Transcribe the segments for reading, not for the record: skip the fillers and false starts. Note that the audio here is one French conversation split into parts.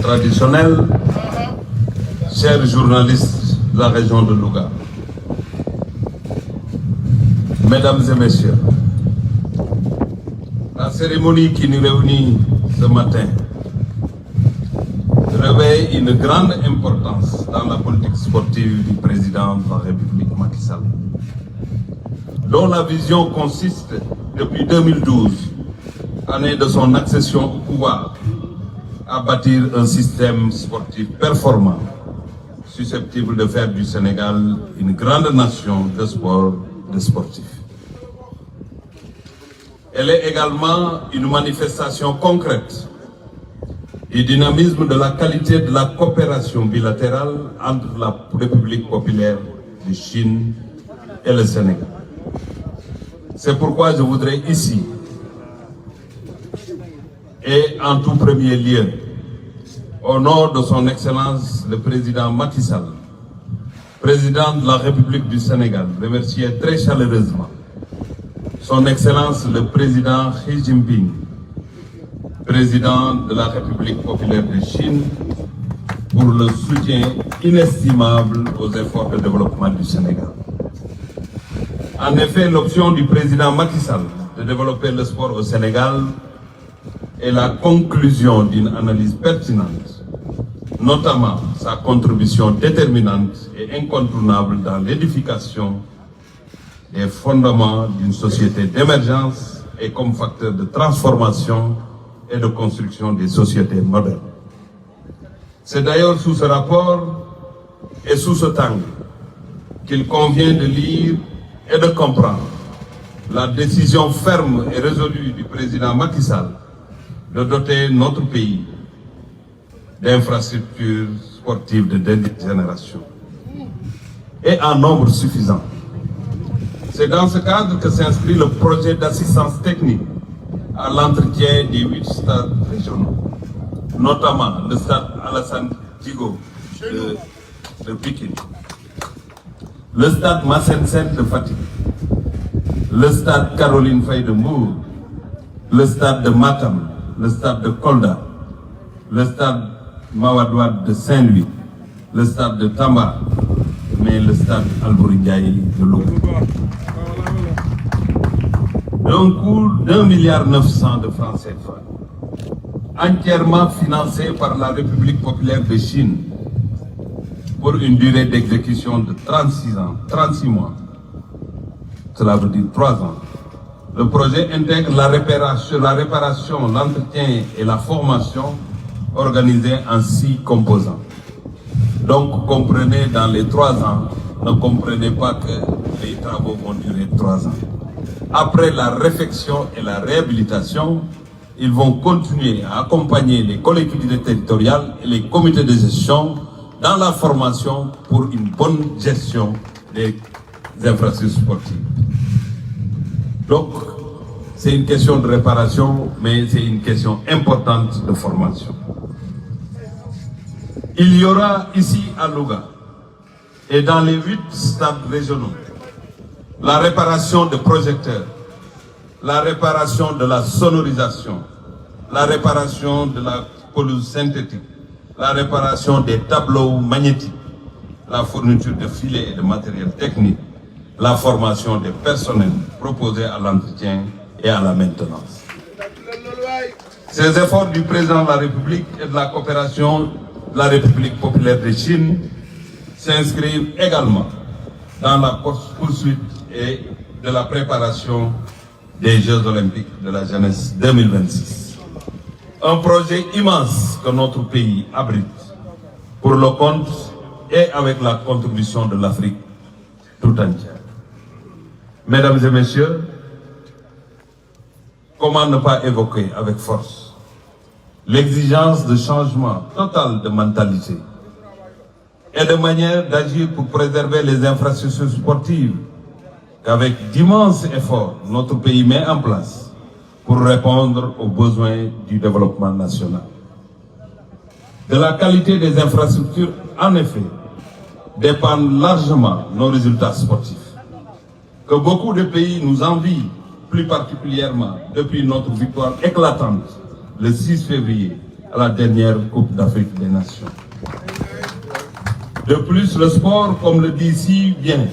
traditionnelle, chers journalistes de la région de Louga, mesdames et messieurs, la cérémonie qui nous réunit ce matin revêt une grande importance dans la politique sportive du président de la République Macky Sall, dont la vision consiste, depuis 2012, année de son accession au pouvoir, à bâtir un système sportif performant, susceptible de faire du Sénégal une grande nation de sport, de sportifs. Elle est également une manifestation concrète du dynamisme de la qualité de la coopération bilatérale entre la République populaire de Chine et le Sénégal. C'est pourquoi je voudrais ici, et en tout premier lieu, au nom de son Excellence le Président Macky Sall, Président de la République du Sénégal, remercier très chaleureusement son Excellence le Président Xi Jinping, Président de la République populaire de Chine, pour le soutien inestimable aux efforts de développement du Sénégal. En effet, l'option du président Macky Sall de développer le sport au Sénégal est la conclusion d'une analyse pertinente, notamment sa contribution déterminante et incontournable dans l'édification des fondements d'une société d'émergence et comme facteur de transformation et de construction des sociétés modernes. C'est d'ailleurs sous ce rapport et sous cet angle qu'il convient de lire et de comprendre la décision ferme et résolue du président Macky Sall de doter notre pays d'infrastructures sportives de dernière génération et en nombre suffisant. C'est dans ce cadre que s'inscrit le projet d'assistance technique à l'entretien des 8 stades régionaux, notamment le stade Alassane Djigo de Pikine, le stade Massène Sène de Fatick, le stade Caroline Faye de Mbour, le stade de Matam, le stade de Kolda, le stade Mawade Wade de Saint-Louis, le stade de Tamba, mais le stade Albouri Ndiaye de Louga. D'un coût d'1,9 milliard de francs CFA, entièrement financé par la République populaire de Chine pour une durée d'exécution de 36 mois, cela veut dire 3 ans. Le projet intègre la réparation, l'entretien et la formation organisée en 6 composants. Donc comprenez, dans les 3 ans, ne comprenez pas que les travaux vont durer 3 ans. Après la réfection et la réhabilitation, ils vont continuer à accompagner les collectivités territoriales et les comités de gestion dans la formation pour une bonne gestion des infrastructures sportives. Donc, c'est une question de réparation, mais c'est une question importante de formation. Il y aura ici à Louga et dans les 8 stades régionaux la réparation des projecteurs, la réparation de la sonorisation, la réparation de la pelouse synthétique, la réparation des tableaux magnétiques, la fourniture de filets et de matériel technique, la formation des personnels proposés à l'entretien et à la maintenance. Ces efforts du président de la République et de la coopération de la République populaire de Chine s'inscrivent également dans la poursuite et de la préparation des Jeux olympiques de la jeunesse 2026. Un projet immense que notre pays abrite pour le compte et avec la contribution de l'Afrique tout entière. Mesdames et messieurs, comment ne pas évoquer avec force l'exigence de changement total de mentalité et de manière d'agir pour préserver les infrastructures sportives qu'avec d'immenses efforts, notre pays met en place pour répondre aux besoins du développement national. De la qualité des infrastructures, en effet, dépendent largement nos résultats sportifs, que beaucoup de pays nous envient, plus particulièrement depuis notre victoire éclatante le 6 février à la dernière Coupe d'Afrique des Nations. De plus, le sport, comme le dit si bien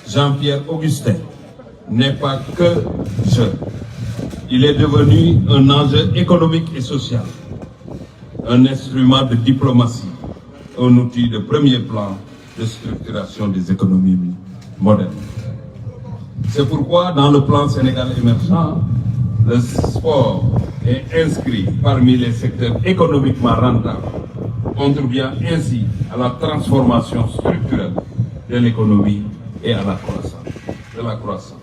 Jean-Pierre Augustin, n'est pas que jeu. Il est devenu un enjeu économique et social, un instrument de diplomatie, un outil de premier plan de structuration des économies modernes. C'est pourquoi, dans le plan Sénégal émergent, le sport est inscrit parmi les secteurs économiquement rentables, contribuant ainsi à la transformation structurelle de l'économie et à la croissance.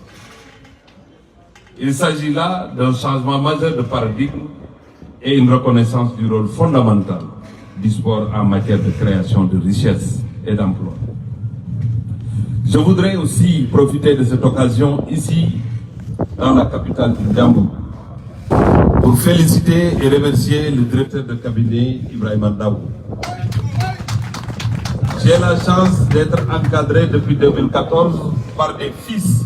Il s'agit là d'un changement majeur de paradigme et une reconnaissance du rôle fondamental du sport en matière de création de richesses et d'emplois. Je voudrais aussi profiter de cette occasion ici, dans la capitale du Ndambour, pour féliciter et remercier le directeur de cabinet Ibrahima Daou. J'ai la chance d'être encadré depuis 2014 par des fils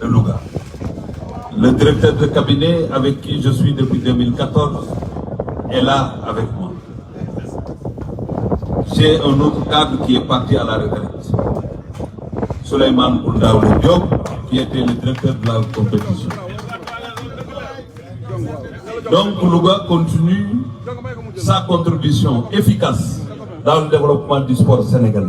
de Louga. Le directeur de cabinet avec qui je suis depuis 2014 est là avec moi. J'ai un autre cadre qui est parti à la retraite, Souleymane Koundaoulé Diop, qui était le directeur de la compétition. Donc Louga continue sa contribution efficace dans le développement du sport sénégalais.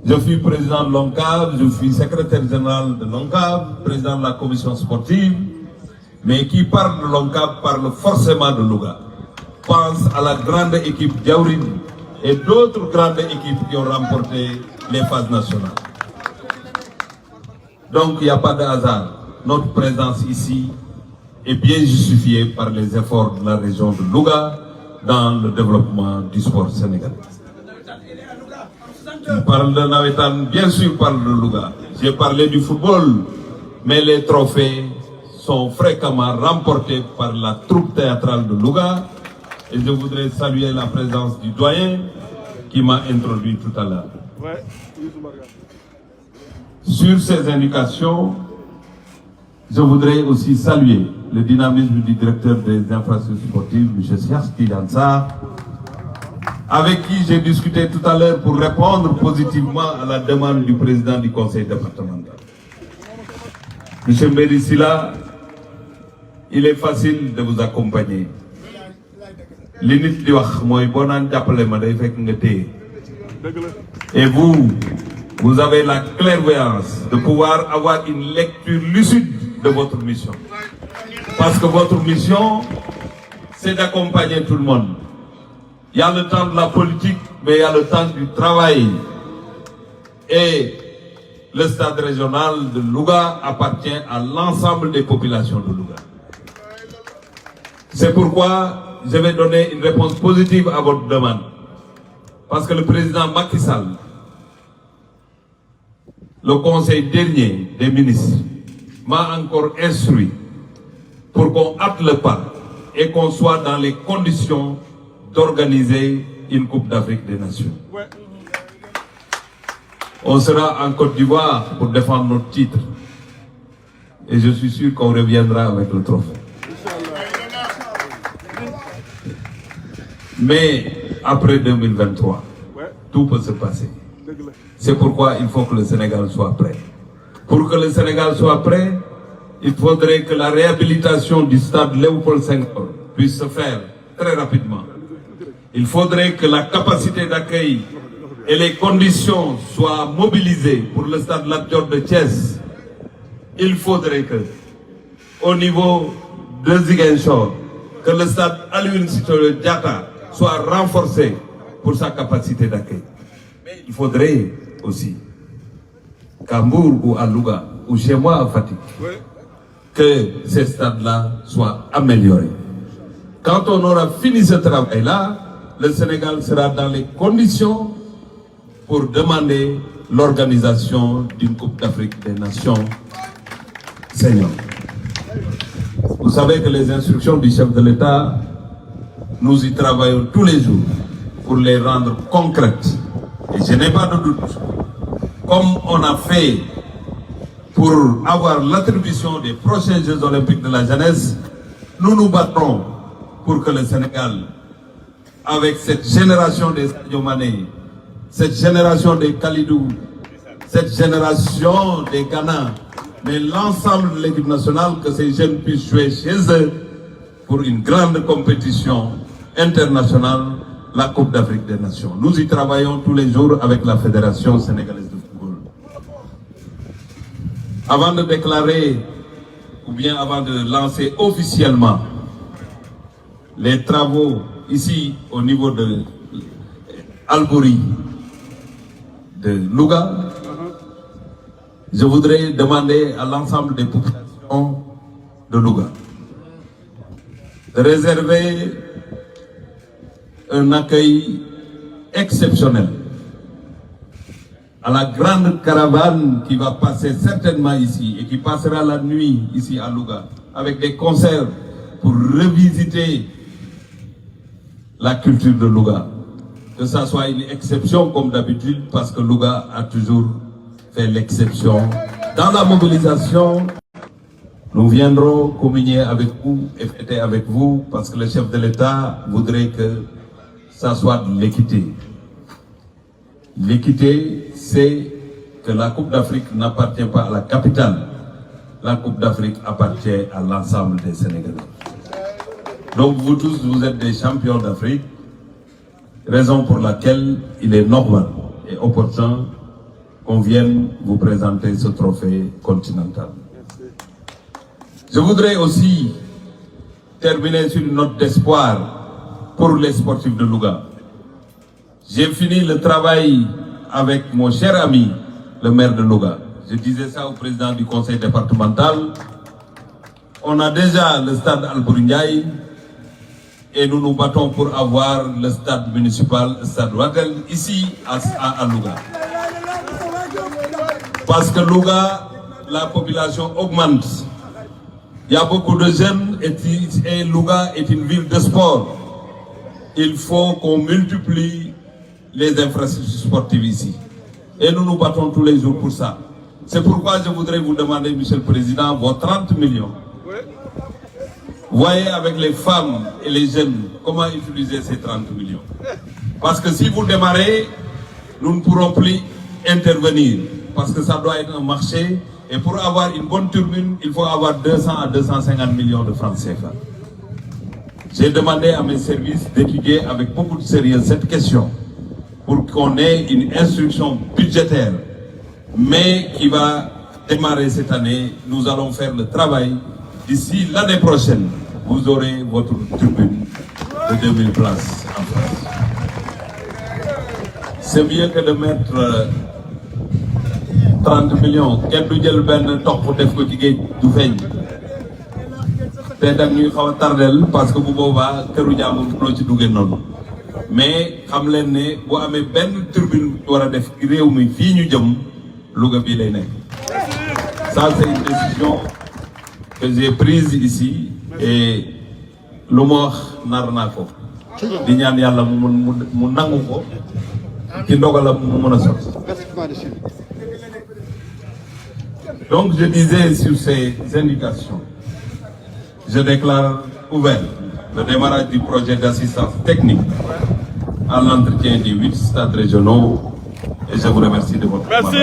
Je suis président de l'ONCAV, je suis secrétaire général de l'ONCAV, président de la commission sportive, mais qui parle de l'ONCAV parle forcément de Louga. Pense à la grande équipe Diaourine et d'autres grandes équipes qui ont remporté les phases nationales. Donc il n'y a pas de hasard. Notre présence ici est bien justifiée par les efforts de la région de Louga dans le développement du sport sénégalais. On parle de Nawetan, bien sûr, parle de Louga. J'ai parlé du football, mais les trophées sont fréquemment remportés par la troupe théâtrale de Louga. Et je voudrais saluer la présence du doyen qui m'a introduit tout à l'heure. Sur ces indications, je voudrais aussi saluer le dynamisme du directeur des infrastructures sportives, M. Siasti Dansa, avec qui j'ai discuté tout à l'heure pour répondre positivement à la demande du président du conseil départemental. M. Mbérissila, il est facile de vous accompagner. Et vous avez la clairvoyance de pouvoir avoir une lecture lucide de votre mission. Parce que votre mission, c'est d'accompagner tout le monde. Il y a le temps de la politique, mais il y a le temps du travail. Et le stade régional de Louga appartient à l'ensemble des populations de Louga. C'est pourquoi je vais donner une réponse positive à votre demande. Parce que le président Macky Sall, le conseil dernier des ministres, m'a encore instruit pour qu'on hâte le pas et qu'on soit dans les conditions d'organiser une Coupe d'Afrique des Nations. On sera en Côte d'Ivoire pour défendre notre titre. Et je suis sûr qu'on reviendra avec le trophée. Mais après 2023, tout peut se passer. C'est pourquoi il faut que le Sénégal soit prêt. Pour que le Sénégal soit prêt, il faudrait que la réhabilitation du stade Léopold Senghor puisse se faire très rapidement. Il faudrait que la capacité d'accueil et les conditions soient mobilisées pour le stade Lat Dior de Thiès. Il faudrait que, au niveau de Ziguinchor, que le stade Aline Sitoé Diatta soit renforcé pour sa capacité d'accueil. Mais il faudrait aussi qu'à Mbour ou à Louga, ou chez moi à Fatick, que ces stades-là soient améliorés. Quand on aura fini ce travail-là, le Sénégal sera dans les conditions pour demander l'organisation d'une Coupe d'Afrique des Nations seniors. Vous savez que les instructions du chef de l'État, nous y travaillons tous les jours pour les rendre concrètes. Et je n'ai pas de doute, comme on a fait pour avoir l'attribution des prochains Jeux Olympiques de la jeunesse, nous nous battrons pour que le Sénégal, avec cette génération des Sadio Mané, cette génération des Kalidou, cette génération des Ghana, mais l'ensemble de l'équipe nationale, que ces jeunes puissent jouer chez eux pour une grande compétition internationale, la Coupe d'Afrique des Nations. Nous y travaillons tous les jours avec la Fédération sénégalaise de football. Avant de déclarer, ou bien avant de lancer officiellement les travaux ici au niveau de Albouri, de Louga, je voudrais demander à l'ensemble des populations de Louga de réserver un accueil exceptionnel à la grande caravane qui va passer certainement ici et qui passera la nuit ici à Louga avec des concerts pour revisiter la culture de Louga. Que ça soit une exception comme d'habitude parce que Louga a toujours fait l'exception. Dans la mobilisation, nous viendrons communier avec vous et fêter avec vous parce que le chef de l'État voudrait que ça soit de l'équité. L'équité, c'est que la Coupe d'Afrique n'appartient pas à la capitale. La Coupe d'Afrique appartient à l'ensemble des Sénégalais. Donc vous tous, vous êtes des champions d'Afrique, raison pour laquelle il est normal et opportun qu'on vienne vous présenter ce trophée continental. Je voudrais aussi terminer sur une note d'espoir pour les sportifs de Louga. J'ai fini le travail avec mon cher ami, le maire de Louga. Je disais ça au président du conseil départemental. On a déjà le stade Albouri Ndiaye et nous nous battons pour avoir le stade municipal, le stade Ouagal, ici à Louga. Parce que Louga, la population augmente. Il y a beaucoup de jeunes et Louga est une ville de sport. Il faut qu'on multiplie les infrastructures sportives ici. Et nous nous battons tous les jours pour ça. C'est pourquoi je voudrais vous demander, Monsieur le Président, vos 30 millions. Voyez avec les femmes et les jeunes comment utiliser ces 30 millions. Parce que si vous démarrez, nous ne pourrons plus intervenir. Parce que ça doit être un marché. Et pour avoir une bonne turbine, il faut avoir 200 à 250 millions de francs CFA. J'ai demandé à mes services d'étudier avec beaucoup de sérieux cette question pour qu'on ait une instruction budgétaire, mais qui va démarrer cette année. Nous allons faire le travail. D'ici l'année prochaine, vous aurez votre tribune de 2000 places en France. C'est mieux que de mettre 30 millions. Quel budget le ben top pour def ko ci geej du feñ. Té dag ñuy xawa tardel parce que bu boba keuru jaamul lo ci duggé non. Mais xam leen né bu amé ben turbine wara def réew mi fi ñu jëm Louga bi lay nek. Ça c'est une décision que j'ai prise ici et lu ma wax nar naa ko di ñaan yàlla mu nangu ko ci ndogalam mu mën a sotti. Donc je disais sur ces indications, je déclare ouvert le démarrage du projet d'assistance technique à l'entretien des 8 stades régionaux et je vous remercie de votre attention.